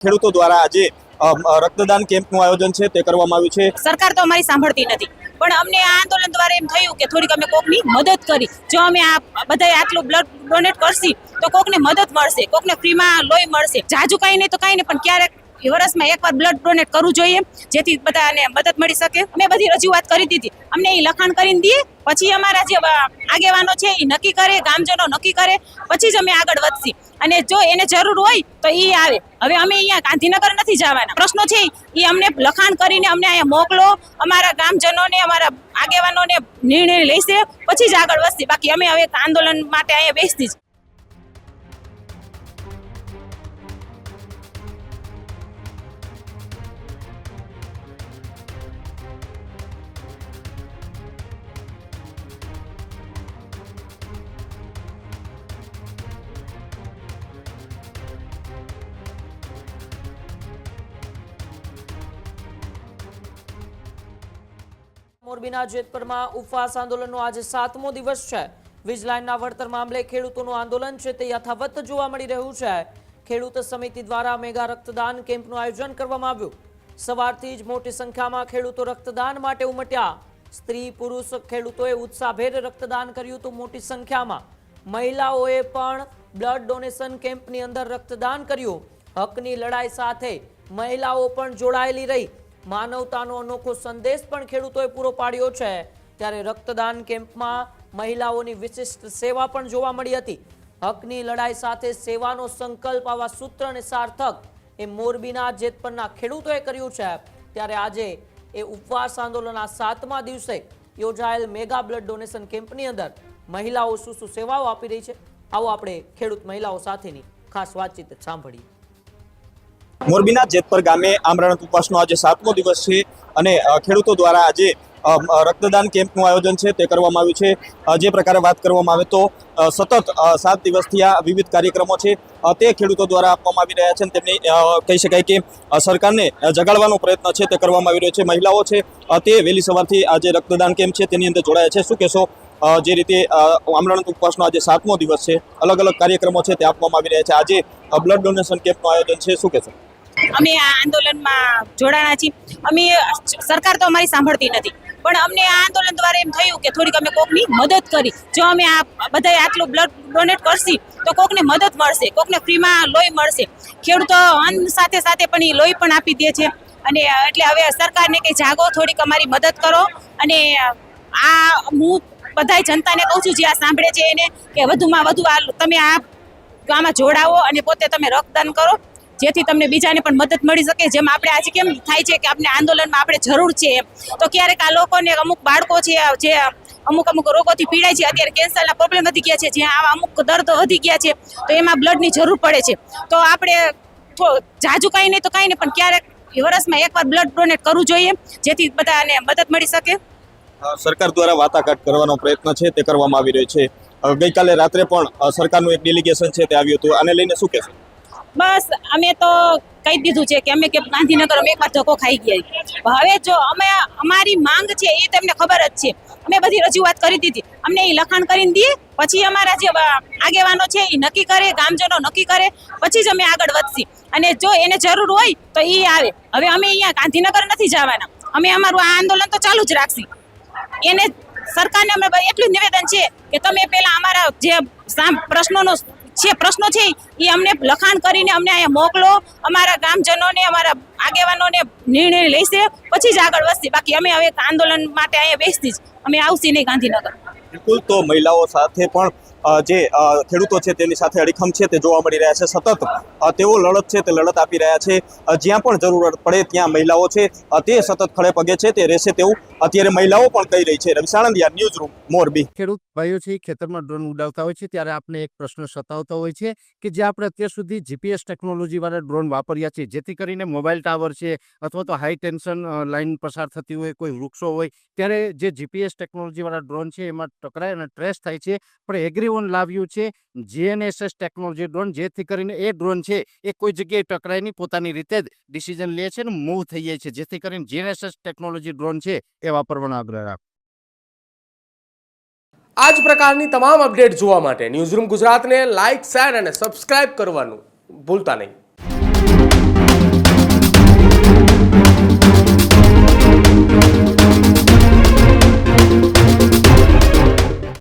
ખેડૂતો દ્વારા આજે રક્તદાન કેમ્પનું આયોજન છે તે કરવામાં આવ્યું છે। સરકાર તો અમારી સાંભળતી નથી, પણ અમને આ આંદોલન દ્વારા એમ થયું કે થોડીક અમે કોકની મદદ કરી। જો અમે આ બધાય આટલું બ્લડ ડોનેટ કરશી તો કોકને મદદ મળશે, કોકને ફ્રીમાં લોહી મળશે। જાજુ કાંઈ નહીં તો કાંઈ નહીં, પણ ક્યારેક વર્ષમાં એકવાર બ્લડ ડોનેટ કરવું જોઈએ, જેથી બધાને મદદ મળી શકે। અમે બધી રજૂઆત કરી દીધી, અમને એ લખાણ કરીને દઈએ, પછી અમારા જે આગેવાનો છે એ નક્કી કરે, ગામજનો નક્કી કરે, પછી જ અમે આગળ વધશી। અને જો એને જરૂર હોય તો એ આવે। હવે અમે અહીંયા ગાંધીનગર નથી જવાના, પ્રશ્નો છે એ અમને લખાણ કરીને અમને અહીંયા મોકલો, અમારા ગામજનોને, અમારા આગેવાનોને નિર્ણય લેશે, પછી જ આગળ વધશી। બાકી અમે હવે આંદોલન માટે અહીંયા બેસતી જ। મોરબીના જેતપુરમાં ઉપવાસ આંદોલનનો આજે 7મો દિવસ છે। વીજ લાઇનના વળતર મામલે ખેડૂતોનું આંદોલન છે તે યથાવત જોવા મળી રહ્યું છે। ખેડૂત સમિતિ દ્વારા મેગા રક્તદાન કેમ્પનું આયોજન કરવામાં આવ્યું। સવારથી જ મોટી સંખ્યામાં ખેડૂતો રક્તદાન માટે ઉમટ્યા। સ્ત્રી પુરુષ ખેડૂતોએ ઉત્સાહભેર રક્તદાન કર્યું તો મોટી સંખ્યામાં મહિલાઓએ પણ બ્લડ ડોનેશન કેમ્પની અંદર રક્તદાન કર્યું। હકની લડાઈ સાથે મહિલાઓ પણ જોડાયેલી રહી। માનવતાનો અનોખો સંદેશ પણ ખેડૂતોએ પૂરો પાડ્યો છે। ત્યારે રક્તદાન કેમ્પમાં મહિલાઓની વિશિષ્ટ સેવા પણ જોવા મળી હતી। હકની લડાઈ સાથે સેવાનો સંકલ્પ, આવા સૂત્ર અને સાર્થક એ મોરબીના જેતપુરના ખેડૂતોએ કર્યું છે। ત્યારે આજે એ ઉપવાસ આંદોલનના 7મા દિવસે યોજાયેલ મેગા બ્લડ ડોનેશન કેમ્પની અંદર મહિલાઓ શું સેવાઓ આપી રહી છે, આવો આપણે ખેડૂત મહિલાઓ સાથેની ખાસ વાતચીત સાંભળીએ। મોરબીના જેતપર ગામે આમરણ ઉપવાસનો આજે 7મો દિવસ છે અને ખેડૂતો દ્વારા આજે રક્તદાન કેમ્પનું આયોજન છે તે કરવામાં આવ્યું છે। જે પ્રકારે વાત કરવામાં આવે તો સતત 7 દિવસથી આ વિવિધ કાર્યક્રમો છે તે ખેડૂતો દ્વારા આપવામાં આવી રહ્યા છે અને તેમની કહી શકાય કે સરકારને જગાડવાનો પ્રયત્ન છે તે કરવામાં આવી રહ્યો છે। મહિલાઓ છે તે વહેલી સવારથી આજે રક્તદાન કેમ્પ છે તેની અંદર જોડાયા છે। શું કહેશો, જે રીતે આમરણ ઉપવાસનો આજે 7મો દિવસ છે, અલગ અલગ કાર્યક્રમો છે તે આપવામાં આવી રહ્યા છે, આજે બ્લડ ડોનેશન કેમ્પનું આયોજન છે, શું કહેશો? અમે આ આંદોલનમાં જોડાણા છીએ। અમે સરકાર તો અમારી સાંભળતી નથી, પણ અમને આ આંદોલન દ્વારા એમ થયું કે થોડીક અમે કોકની મદદ કરી। જો અમે આ બધાય આટલું બ્લડ ડોનેટ કરશી તો કોકને મદદ મળશે, કોકને ફ્રીમાં લોહી મળશે। ખેડૂતો અન્ન સાથે સાથે પણ એ લોહી પણ આપી દે છે। અને એટલે હવે સરકારને કે જાગો, થોડીક અમારી મદદ કરો। અને આ હું બધાય જનતાને કહું છું, જે આ સાંભળે છે એને, કે વધુમાં વધુ તમે આમાં જોડાવો અને પોતે તમે રક્તદાન કરો, જેથી તમને બીજાને પણ મદદ મળી શકે। જેમ આપણે આજે કેમ થાય છે કે આપણે આંદોલનમાં આપણે જરૂર છે એમ, તો ક્યારેક આ લોકોને, અમુક બાળકો છે જે અમુક રોગોથી પીડાય છે, અત્યારે કેન્સરના પ્રોબ્લેમ વધી ગયા છે, જ્યાં આવા અમુક દર્દો વધી ગયા છે, તો એમાં બ્લડની જરૂર પડે છે। તો આપણે જાજુ કાંઈ નહીં તો કાંઈ નહીં, પણ ક્યારેક વર્ષમાં એકવાર બ્લડ ડોનેટ કરવું જોઈએ, જેથી બધાને મદદ મળી શકે। સરકાર દ્વારા વાટાઘાટ કરવાનો પ્રયત્ન છે તે કરવામાં આવી રહ્યો છે। ગઈકાલે રાત્રે પણ સરકારનું એક ડેલિગેશન છે તે આવ્યું હતું, આને લઈને શું કહેશો? બસ અમે તો કહી દીધું છે કે અમે કે ગાંધીનગર અમે એકવાર ધક્કો ખાઈ ગયા। હવે જો અમે અમારી માંગ છે એ તમને ખબર જ છે, અમે બધી રજૂઆત કરી દીધી, અમને એ લખાણ કરીને દઈએ, પછી અમારા જે આગેવાનો છે એ નક્કી કરે, ગામજનો નક્કી કરે, પછી જ અમે આગળ વધશી। અને જો એને જરૂર હોય તો એ આવે। હવે અમે અહીંયા ગાંધીનગર નથી જવાના, અમે અમારું આ આંદોલન તો ચાલુ જ રાખશી। એને સરકારને અમે એટલું જ નિવેદન છે કે તમે પહેલા અમારા જે પ્રશ્નો છે એ અમને લખાણ કરીને અમને અહીંયા મોકલો, અમારા ગામજનોને, અમારા આગેવાનોને નિર્ણય લેશે, પછી જ આગળ વધશી। બાકી અમે હવે આંદોલન માટે અહીંયા બેસતી જ, અમે આવશી નહીં ગાંધીનગર। બિલકુલ, તો મહિલાઓ સાથે પણ જે ખેડૂતો છે તેની સાથે અડીખમ છે તે જોવા મળી રહ્યા છે। સતત તેઓ લડત છે તે લડત આપી રહ્યા છે। જ્યાં પણ જરૂરત પડે ત્યાં મહિલાઓ છે તે સતત ખડે પગે છે તે રહેશે તેવું અત્યારે મહિલાઓ પણ કહી રહી છે। રવિ સાણંદિયા, ન્યૂઝ રૂમ, મોરબી। ખેડૂત ભાઈઓ છે ખેતરમાં ડ્રોન ઉડાવતા હોય છે ત્યારે આપણે એક પ્રશ્ન સતાવતો હોય છે કે જે આપણે અત્યાર સુધી જીપીએસ ટેકનોલોજી વાળા ડ્રોન વાપર્યા છે, જેથી કરીને મોબાઈલ ટાવર છે અથવા તો હાઈ ટેન્શન લાઈન પસાર થતી હોય, કોઈ વૃક્ષો હોય, ત્યારે જે જીપીએસ ટેકનોલોજી વાળા ડ્રોન છે એમાં ટકરાય અને ટ્રેસ થાય છે। પણ એગ્રીવન લાવ્યું છે જીએનએસએસ ટેકનોલોજી ડ્રોન, જેથી કરીને એ ડ્રોન છે એ કોઈ જગ્યાએ ટકરાય નહીં, પોતાની રીતે જ ડિસિઝન લે છે અને મૂવ થઈ જાય છે, જેથી કરીને જીએનએસએસ ટેકનોલોજી ડ્રોન છે એ વાપરવાનો આગ્રહ રાખો। આ જ પ્રકારની તમામ અપડેટ જોવા માટે ન્યૂઝરૂમ ગુજરાતને લાઇક, શેર અને સબસ્ક્રાઇબ કરવાનું ભૂલતા નહીં।